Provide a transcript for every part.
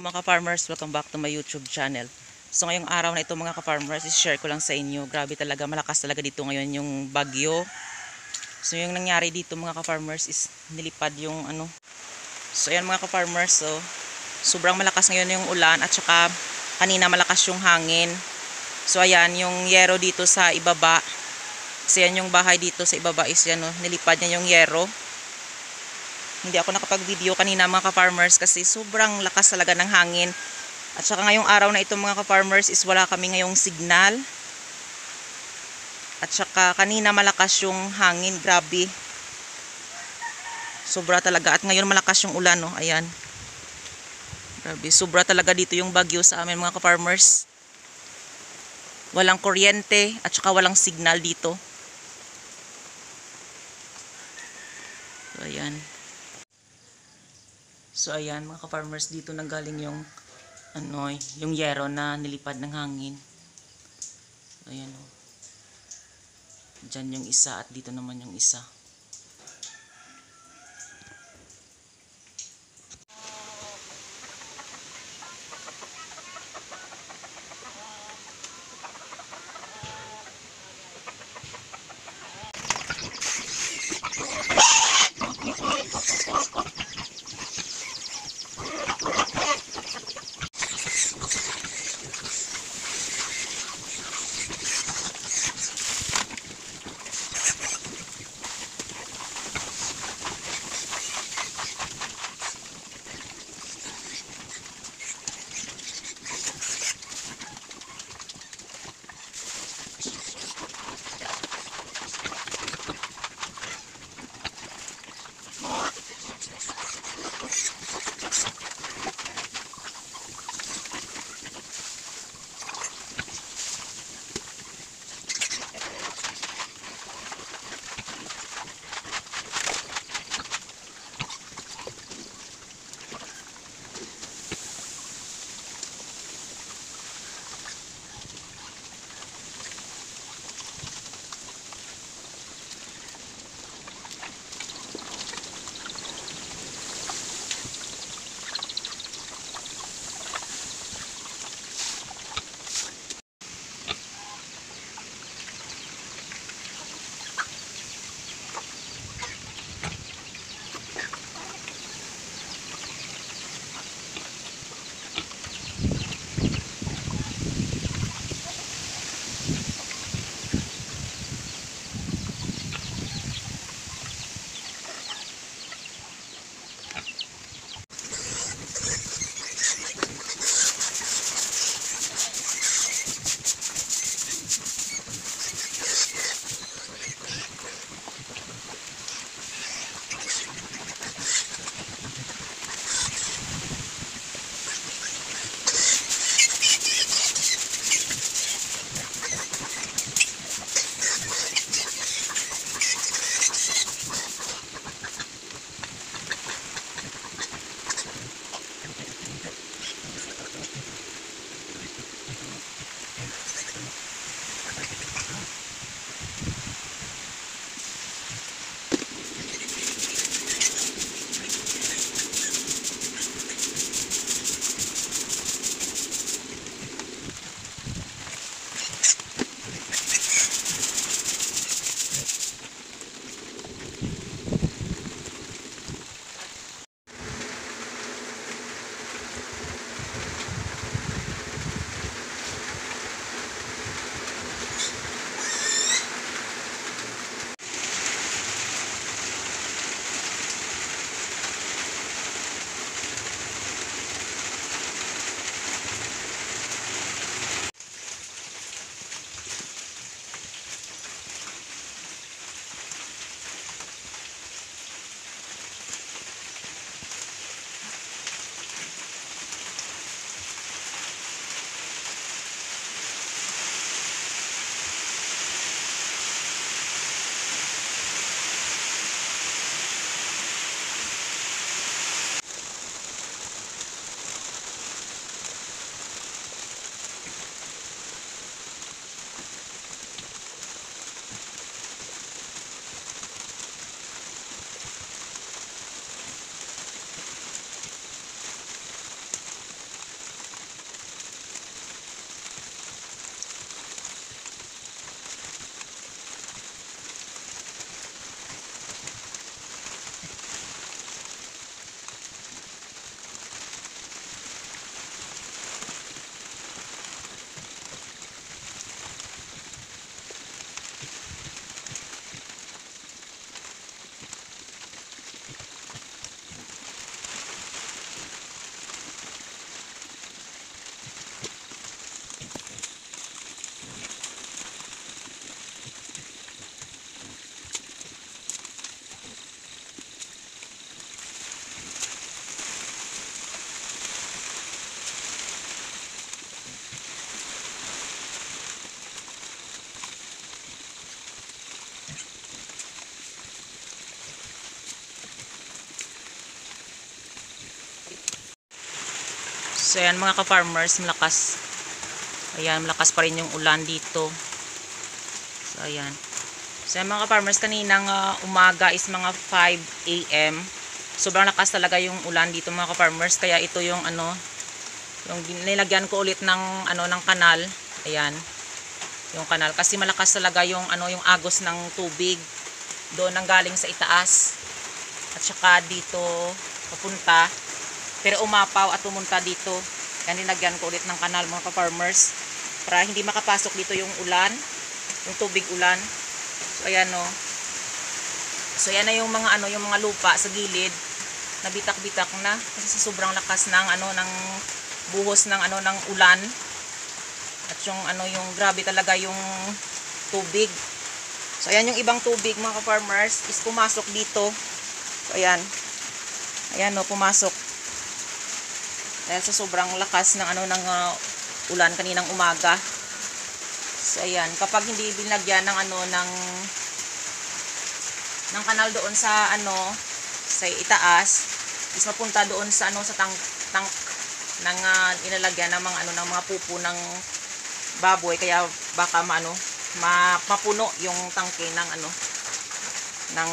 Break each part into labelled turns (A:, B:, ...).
A: mga ka-farmers, welcome back to my YouTube channel. So ngayong araw na ito mga ka-farmers, i-share ko lang sa inyo. Grabe talaga, malakas talaga dito ngayon yung bagyo. So yung nangyari dito mga ka-farmers is nilipad yung ano. So ayan mga ka-farmers, so sobrang malakas ngayon yung ulan at saka kanina malakas yung hangin. So ayan yung yero dito sa ibaba. Kasi yan yung bahay dito sa ibaba is yan, nilipad niya yung yero. Hindi ako nakapag-video kanina mga ka-farmers kasi sobrang lakas talaga ng hangin. At saka ngayong araw na ito mga ka-farmers is wala kami ngayong signal. At saka kanina malakas yung hangin, grabe. Sobra talaga. At ngayon malakas yung ulan, no? Ayan. Grabe, sobra talaga dito yung bagyo sa amin mga ka-farmers. Walang kuryente at saka walang signal dito. So, ayan. So ayan mga ka-farmers, dito nanggaling yung yung yero na nilipad ng hangin. So ayan o. Diyan yung isa at dito naman yung isa. So ayan mga ka-farmers, malakas. Ayan, malakas pa rin yung ulan dito. So ayan. So ayan, mga ka-farmers, kaninang umaga is mga 5 AM. Sobrang lakas talaga yung ulan dito mga ka-farmers. Kaya ito yung yung nilagyan ko ulit ng ng kanal. Ayan. Yung kanal kasi malakas talaga yung yung agos ng tubig doon nang galing sa itaas at saka dito papunta, pero umapaw at pumunta dito. Yan, nilagyan ko ulit ng kanal mga ka-farmers para hindi makapasok dito yung ulan, yung tubig ulan. So ayan no. So ayan na yung mga yung mga lupa sa gilid nabitak-bitak na kasi sa sobrang lakas ng ng buhos ng ng ulan. At yung yung grabe talaga yung tubig. So ayan yung ibang tubig mga ka-farmers is pumasok dito. So ayan. Ayan no, pumasok. Dahil sa sobrang lakas ng ng ulan kaninang umaga. So ayan, kapag hindi binagyan ng ng kanal doon sa sa itaas, is mapunta doon sa sa tank ng inalagyan ng mga ng mga pupo ng baboy, kaya baka mapuno yung tangke ng ng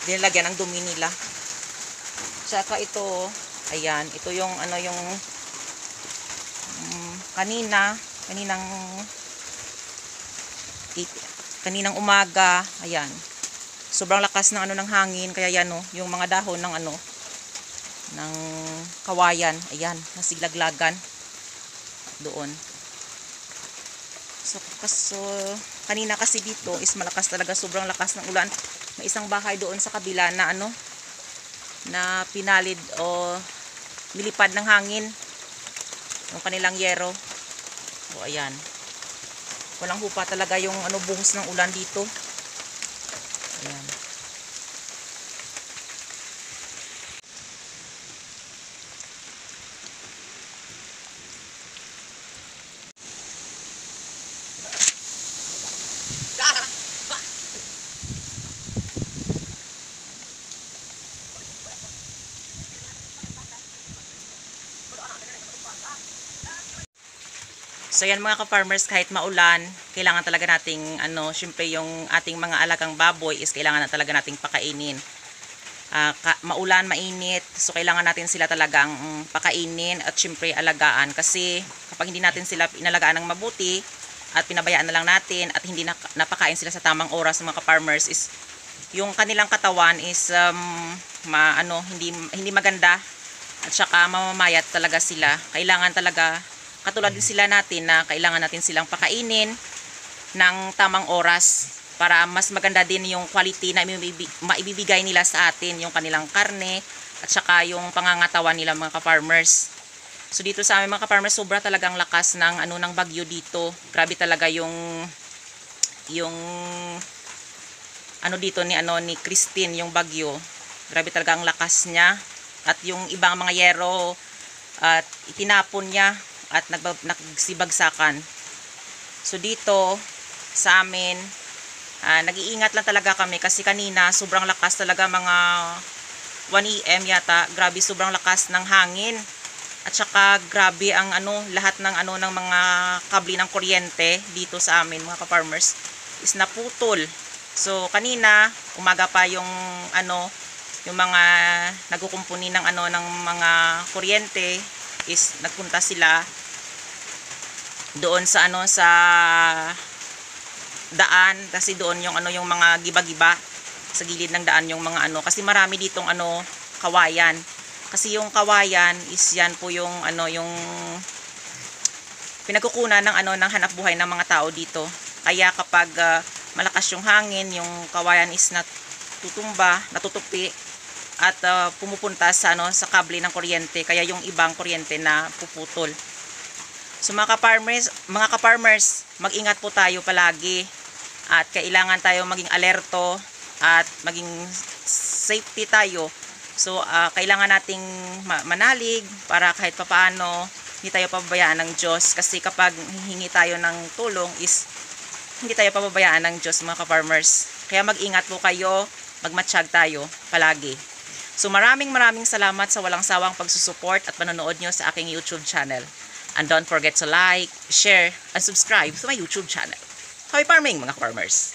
A: dinalagyan ng dumi nila. Tsaka ito, ayan, ito yung yung kaninang umaga, ayan. Sobrang lakas ng ng hangin, kaya yan yung mga dahon ng ng kawayan, ayan, nasiglaglagan doon. So kanina kasi dito is malakas talaga, sobrang lakas ng ulan. May isang bahay doon sa kabila na na pinalid o nilipad ng hangin yung kanilang yero. So ayan, walang hupa talaga yung buhos ng ulan dito. Ayan. So yan mga ka-farmers, kahit maulan, kailangan talaga nating syempre yung ating mga alagang baboy is kailangan na talaga nating pakainin. Maulan, mainit, so kailangan natin sila talagang pakainin at syempre alagaan, kasi kapag hindi natin sila inalagaan ng mabuti at pinabayaan na lang natin at hindi napakain sila sa tamang oras mga ka-farmers, is yung kanilang katawan is hindi maganda at saka mamamayat talaga sila. Kailangan talaga katulad din sila natin na kailangan natin silang pakainin ng tamang oras para mas maganda din yung quality na maibibigay nila sa atin, yung kanilang karne at saka yung pangangatawan nila mga ka-farmers. So dito sa amin mga ka-farmers, sobra talagang lakas ng ng bagyo dito. Grabe talaga yung dito ni Christine, yung bagyo. Grabe talaga ang lakas niya at yung ibang mga yero at itinapon niya at nagsibagsakan. So dito sa amin, nag-iingat lang talaga kami kasi kanina sobrang lakas talaga, mga 1 AM yata. Grabe, sobrang lakas ng hangin. At saka grabe ang lahat ng ng mga kable ng kuryente dito sa amin mga ka-farmers is naputol. So kanina umaga pa yung yung mga nagkukumpuni ng ng mga kuryente is nagpunta sila doon sa sa daan, kasi doon yung yung mga giba-giba sa gilid ng daan, yung mga kasi marami ditong kawayan. Kasi yung kawayan is yan po yung yung pinagkukunan ng ng hanap buhay ng mga tao dito. Kaya kapag malakas yung hangin, yung kawayan is natutumba, natutupi at pumupunta sa sa kable ng kuryente, kaya yung ibang kuryente na puputol. So mga ka-farmers, mag-ingat po tayo palagi at kailangan tayo maging alerto at maging safety tayo. So kailangan nating manalig para kahit papaano hindi tayo pababayaan ng Diyos, kasi kapag hihingi tayo ng tulong is hindi tayo pababayaan ng Diyos mga ka-farmers. Kaya mag-ingat po kayo, magmatsyag tayo palagi. So maraming salamat sa walang sawang pagsusupport at panonood nyo sa aking YouTube channel. And don't forget to like, share, and subscribe to my YouTube channel. Happy farming mga farmers!